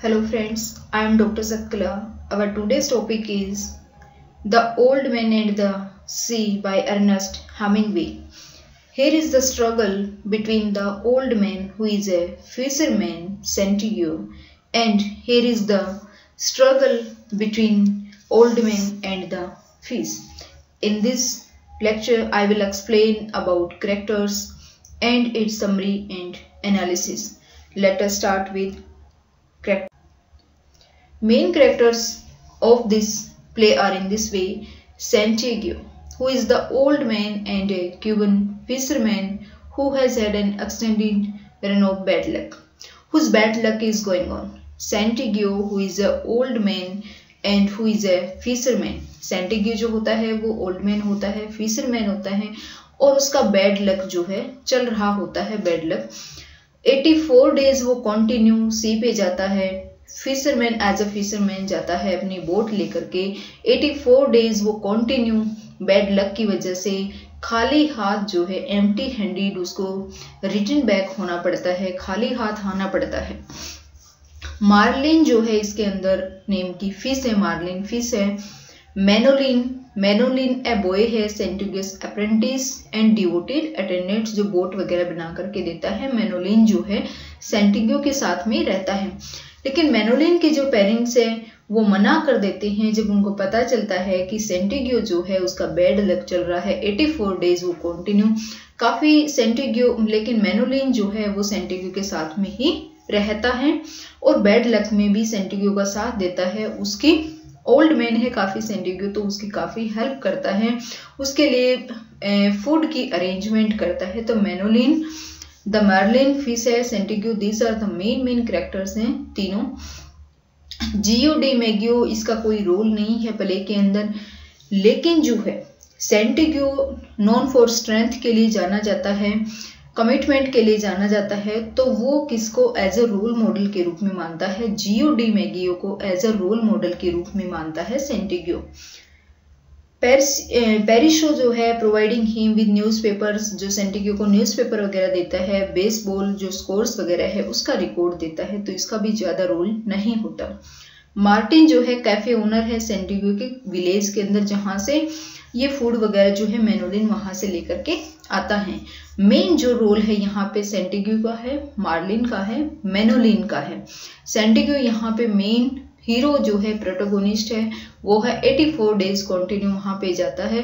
Hello friends, I am Dr. Zakla. Our today's topic is The Old Man and the Sea by Ernest Hemingway. Here is the struggle between the old man who is a fisherman, Santiago, and here is the struggle between old man and the fish. In this lecture, I will explain about characters and its summary and analysis. Let us start with characters. Main characters of this play are in this way: Santiago, who is the old man and a Cuban fisherman who has had an extended run of bad luck, whose bad luck is going on. Santiago, who is a old man and who is a fisherman. Santiago जो होता है वो old man होता है, fisherman होता है और उसका bad luck जो है चल रहा होता है, bad luck. 84 days वो कंटिन्यू सी पे जाता है. फिशरमैन एज अ फिशरमैन जाता है अपनी बोट लेकर के. 84 डेज वो कंटिन्यू बैड लक की वजह से खाली हाथ जो है एम्प्टी हैंडेड उसको रिटर्न बैक होना पड़ता है, खाली हाथ आना पड़ता है. मार्लिन जो है इसके अंदर नेम की फिश है, मार्लिन फिश है. मेनोलिन ए बॉय है, सेंटिगस अप्रेंटिस एंड डिवोटेड अटेंडेंट जो बोट वगैरह बना करके देता है. मेनोलिन जो है सेंटिगो के साथ में रहता है, लेकिन मेनोलिन के जो पेरेंट्स हैं वो मना कर देते हैं जब उनको पता चलता है कि सेंटिगो जो है उसका बैड लक चल रहा है. 84 डेज वो कंटिन्यू काफी सेंटिगो, लेकिन मेनोलिन जो है वो सेंटिगो के साथ में ही रहता है और बैड लक में भी सेंटिगो का साथ देता है. उसकी ओल्ड मैन है काफी सेंटिगो, तो उसकी काफी हेल्प करता है, उसके लिए फूड की अरेंजमेंट करता है. तो मेनोलिन, द मार्लिन, फिश है, Santiago, these are the main characters हैं तीनों. जियो डी मैगियो इसका कोई रोल नहीं है प्ले के अंदर, लेकिन जो है सेंटिगो नॉन फॉर स्ट्रेंथ के लिए जाना जाता है, कमिटमेंट के लिए जाना जाता है, तो वो किसको एज अ रोल मॉडल के रूप में मानता है? जियो डी मैगियो को एज अ रोल मॉडल के रूप में मानता है सेंटिगो. पेरिशो जो है प्रोवाइडिंग हिम विद न्यूज़पेपर्स, जो सेंटिगो को न्यूज़पेपर वगैरह देता है. बेसबॉल जो स्कोर्स वगैरह है उसका रिकॉर्ड देता है, तो इसका भी ज़्यादा रोल नहीं होता. मार्टिन जो है कैफे ओनर है सेंटिगो के विलेज के अंदर, जहाँ से ये फूड वगैरह जो है मेनोलिन वहाँ से लेकर के आता है. मेन जो रोल है यहाँ पे सेंटिगो का है, मार्लिन का है, मेनोलिन का है. सेंटिगो यहाँ पे मेन हीरो जो है, प्रोटोगोनिस्ट है, वो है. 84 डेज कंटिन्यू वहां पे जाता है,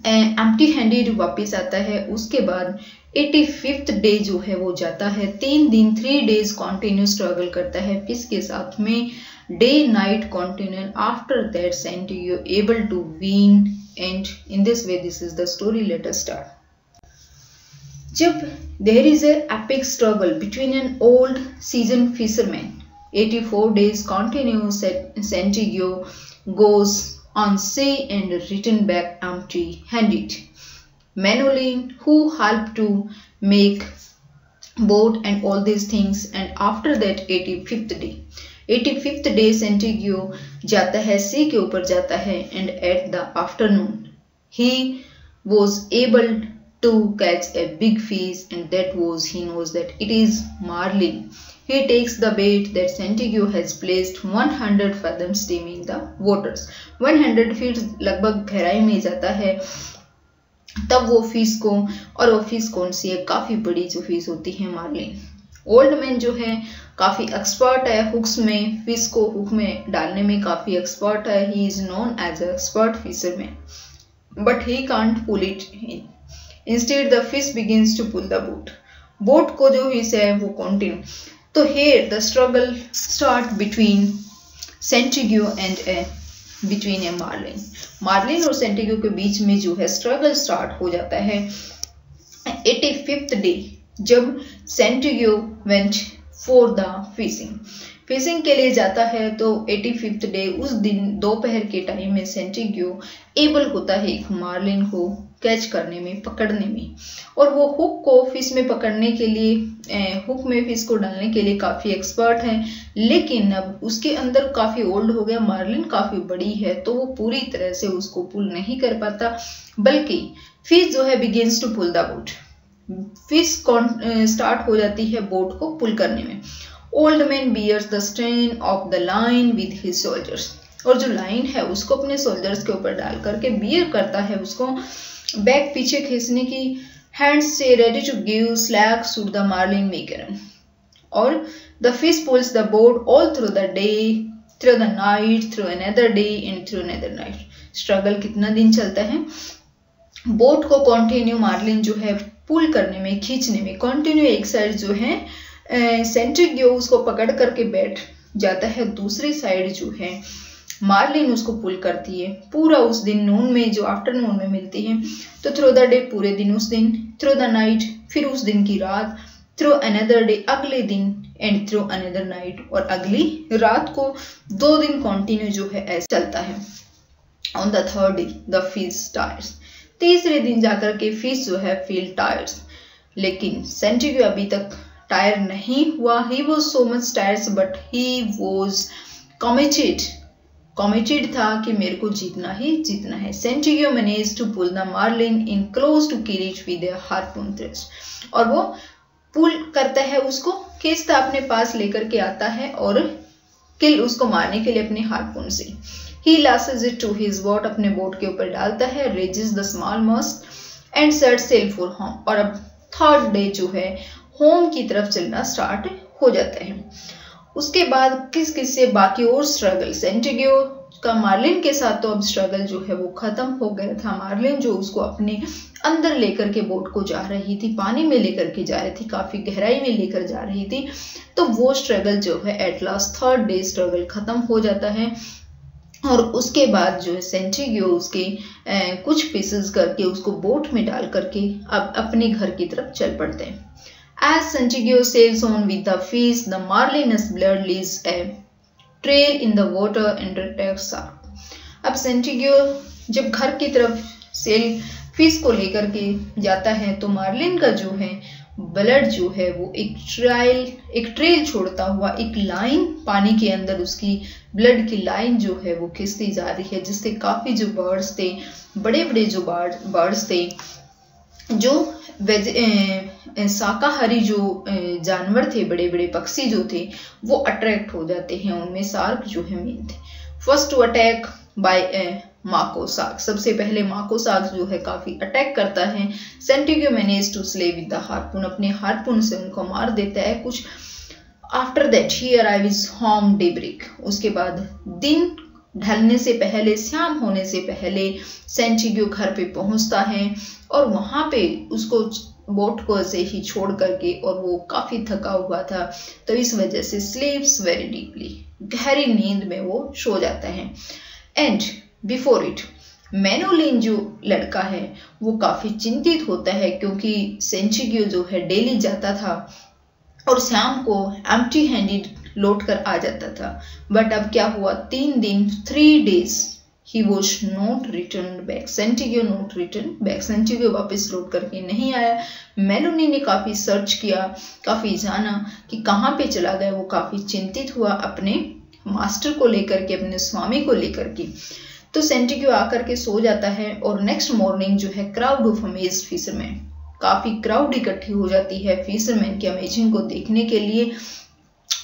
एम्प्टी हैंडेड वापस आता है. उसके बाद 85th डे जो है वो जाता है, 3 दिन 3 डेज कंटिन्यू स्ट्रगल करता है फिश के साथ में, day night continue. After that Santiago able to win and in this way this is the story. Let us start. जब there is a epic struggle between an old season fisherman, 84 days continue, Santiago goes on sea and return back empty-handed. Menolin, who helped to make boat and all these things, and after that 85th day Santiago जाता है, sea के ऊपर जाता है, and at the afternoon he was able to catch a big fish, and that was, he knows that it is marlin. He takes the bait that Santiago has placed 100 fathoms deep in the waters. 100 feet लगभग गहराई में जाता है तब वो fish को, और वो फिश कौन सी है? काफी बड़ी जो फिश होती है मार्लिन. ओल्ड मैन जो है काफी एक्सपर्ट है हुक्स में, फिश को हुक में डालने में काफी एक्सपर्ट है. He is known as a expert fisherman, but he can't pull it in. Instead the fish begins to pull the boat. Boat को जो फिश है वो कंटिन्यू. तो here the struggle start between Santiago and between a Marlin. Marlin और Santiago के बीच में जो है स्ट्रगल स्टार्ट हो जाता है 85th day, जब Santiago went for the fishing के लिए जाता है. तो 85th डे उस दिन दोपहर के टाइम में सेंटिगो एबल होता है एक मार्लिन को कैच करने में, पकड़ने में, और वो हुक को फिश में पकड़ने के लिए, हुक में फिश को डालने के लिए काफी एक्सपर्ट है. लेकिन अब उसके अंदर काफी ओल्ड हो गया, मार्लिन काफी बड़ी है, तो वो पूरी तरह से उसको पुल नहीं कर पाता, बल्कि फिश जो है begins to pull the boat. Fish start हो जाती है बोट को पुल करने में. Old man bears the strain of the line with his shoulders, और जो लाइन है उसको अपने सोल्जर्स के ऊपर डाल करके बियर करता है, उसको बैक पीछे खींचने की, हैंड्स से ready to give slack should the marlin maker, और the fish pulls the boat all through the day, through the night, through another day and through another night. Struggle कितना दिन चलता है, बोट को कंटिन्यू मार्लिन जो है पुल करने में, खींचने में, कंटिन्यू एक साइड जो है सेंट्रिग्यो उसको पकड़ करके बैठ जाता है, दूसरी साइड जो है मार्लिन उसको पुल करती है। पूरा उस दिन नून में, जो आफ्टरनून में मिलती है, तो थ्रू द डे पूरे दिन उस दिन, थ्रू द नाइट फिर उस दिन की रात, थ्रू अनदर डे अगले दिन, एंड थ्रू अनदर नाइट और अगली रात को 2 दिन कंटिन्यू जो है ऐसा चलता है। On the third day the fish tyres, तीसरे दिन जाकर के फिश जो है फील टायर्स, लेकिन सेंट्रिग्यो अभी तक टायर नहीं हुआ। He was so much tires but he was committed था कि मेरे को जीतना ही जीतना है। Santiago manage to pull the marlin in close to kill it with a harpoon thrust, और वो पुल करता है, उसको खींचता अपने पास लेकर के आता है और किल उसको मारने के लिए अपने हार्पून से। He lashes it to his boat, अपने बोट के ऊपर डालता है, raises the small mast and set sail for home, और अब थर्ड डे जो है होम की तरफ चलना स्टार्ट हो जाता है। उसके बाद किस किस से बाकी और स्ट्रगल, सेंट्रिग्यो का मार्लिन के साथ तो अब स्ट्रगल जो है वो खत्म हो गया था। मार्लिन जो उसको अपने अंदर लेकर के बोट को जा रही थी, पानी में लेकर के जा रही थी, काफी गहराई में लेकर जा रही थी, तो वो स्ट्रगल जो है at last third day struggle खत्म हो जाता है। और उसके बाद जो है सेंट्रिग्यो उसके कुछ पीसेस करके उसको बोट में डाल करके अब अपने घर की तरफ चल पड़ते हैं। As Centrigo sails on with the fish, the marlin's blood leaves a trail in the water and attacks her. अब सेंट्रिग्यो जब घर की तरफ सेल फिश को लेकर के जाता है तो मार्लिन का जो है ब्लड जो है वो एक ट्रेल छोड़ता हुआ, एक लाइन पानी के अंदर उसकी ब्लड की लाइन जो है वो खिंचती जा रही है, जिससे काफी जो बर्ड्स थे, बड़े बड़े जो बर्ड्स थे, जो शाकाहारी जो जानवर थे, बड़े बड़े पक्षी जो थे, वो अट्रैक्ट हो जाते हैं। उनमें शार्क जो है मेन थे। First two attack by mako shark, सबसे पहले माको शार्क जो है काफी अटैक करता है। Santiago manage to slay with the harpoon, अपने हार्पून से उनको मार देता है कुछ। After that he arrives home daybreak, उसके बाद दिन ढलने से पहले, शाम होने से पहले सेंट्रिग्यो घर पे पहुंचता है और वहां पे उसको बोट को ऐसे ही छोड़ करके, और वो काफी थका हुआ था तो इस वजह से स्लीप्स वेरी डीपली, गहरी नींद में वो सो जाता है। एंड बिफोर इट मेनोलिन जो लड़का है वो काफी चिंतित होता है, क्योंकि सेंट्रिग्यो जो है डेली जाता था और शाम को एम्प्टी हैंडेड लौट कर आ जाता था। बट अब क्या हुआ, 3 दिन 3 days he was not returned back. सेंट्रिग्यो not returned back. सेंट्रिग्यो वापस लौट करके नहीं आया। मेलोनी ने काफी सर्च किया, काफी जाना कि कहाँ पे चला गया। वो काफी चिंतित हुआ अपने मास्टर को लेकर के, अपने स्वामी को लेकर के। तो सेंट्रिग्यो आकर के सो जाता है और नेक्स्ट मॉर्निंग जो है क्राउड ऑफ अमेज्ड फिशरमैन, काफी क्राउड इकट्ठी हो जाती है फिशरमैन के अमेजिंग को देखने के लिए।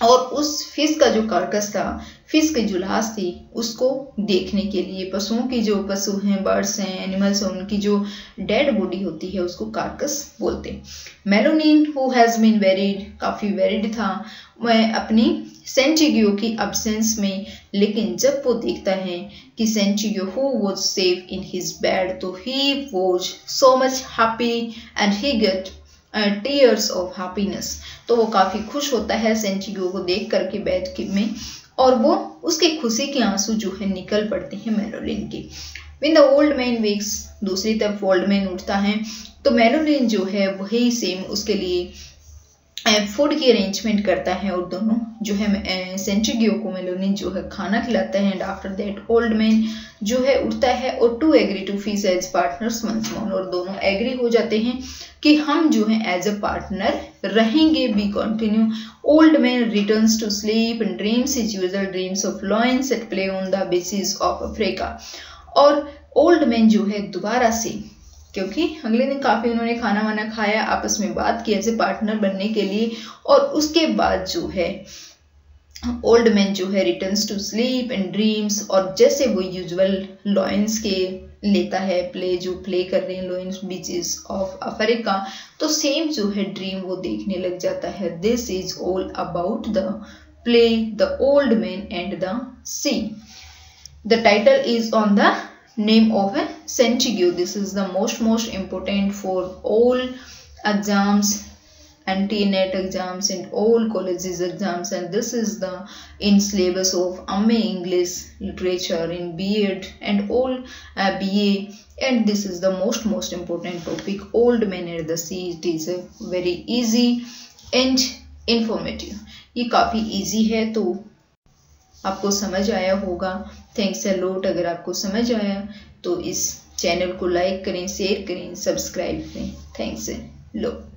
और उस फिश का जो कार्कस था, फिश की जो लाश थी, उसको देखने के लिए पशुओं की, जो पशु हैं, बर्ड्स हैं, एनिमल्स हैं, उनकी जो डेड बॉडी होती है उसको कार्कस बोलते। Manolin who has been worried, काफी वेरिड था वह अपनी सेंट्रिग्यो की अब्सेंस में, लेकिन जब वो देखता है कि Santiago who was safe in his bed, तो he was so much happy and he get tears of happiness. तो वो काफी खुश होता है सेंट्रिग्यो को देख करके बेड में, और वो उसके खुशी के आंसू जो है निकल पड़ते हैं मेलोलिन के। When the old man wakes, दूसरी तरफ ओल्ड मैन उठता है तो मेलोलिन जो है वही सेम उसके लिए फूड की अरेंजमेंट करता है, और दोनों जो है सेंट्रिग्यो को मेलोलिन जो है खाना खिलाता है। And after that old man जो है उठता है और to agree to fish as partners once more, और दोनों एग्री हो जाते हैं कि हम जो है एज अ पार्टनर रहेंगे। Be continue. Old man returns to sleep and dreams his usual dreams of lions at play on the beaches of Africa. और ओल्ड मैन जो है दोबारा से क्योंकि अगले दिन काफ़ी उन्होंने खाना वाना खाया, आपस में बात की एज ए पार्टनर बनने के लिए। और उसके बाद जो है ओल्ड मैन जो है returns to sleep and dreams, और जैसे वो यूजुअल लॉयंस के लेता है प्ले, जो प्ले कर रहे हैं लॉयंस बीचेस ऑफ अफ्रीका, तो सेम जो है ड्रीम वो देखने लग जाता है। This is all about the play the old man and the sea. The title is on the name of a Centigue. This is the most important for all exams, anti-NET exams and all colleges exams, and this is the in syllabus of MA English literature in B.Ed and all BA, and this is the most important topic, Old Man and the Sea. It is a very easy and informative. ये काफ़ी easy है, तो आपको समझ आया होगा। Thanks a lot. अगर आपको समझ आया तो इस चैनल को लाइक करें, शेयर करें, सब्सक्राइब करें। Thanks a lot.